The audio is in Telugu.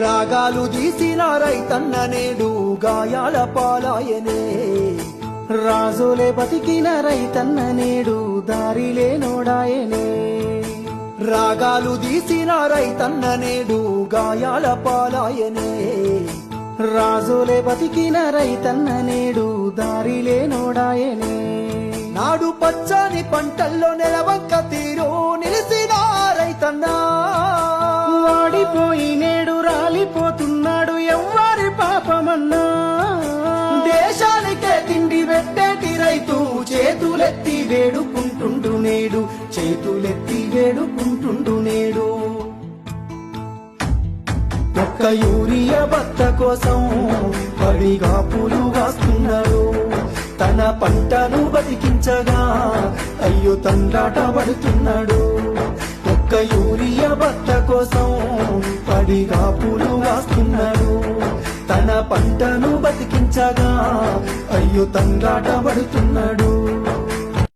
రాగాలు తీసిన రైతన్న నేడు గాయాల పాలాయనే, రాజులే బతికిన రైతన్న నేడు దారిలే నోడాయనే. రాగాలు తీసిన రైతన్న నేడు గాయాల పాలాయనే, రాజులే బతికిన రైతన్న నేడు దారిలే నోడాయనే. నాడు పచ్చని పంటల్లో నెలవంక తీరు నిలిసిన రైతన్న, వాడిపోయి నేడు రాలిపోతున్నాడు ఎవ్వరి పాపమన్నా. దేశానికే తిండి పెట్టేటి రైతు చేతులెత్తి వేడుకుంటుండు నేడు, చేతులెత్తి వేడుకుంటుండు నేడు. ఒక్క యూరియా బత్త కోసం పడిగా పూలు వాస్తున్నాడు, తన పంటను బతికించగా అయ్యో తండ్రాట పడుతున్నాడు. ఒక్క యూరియా బత్త కోసం పడిగా పూలు వాస్తున్నాడు, తన పంటను బతికించగా అయ్యో తండ్రాట పడుతున్నాడు.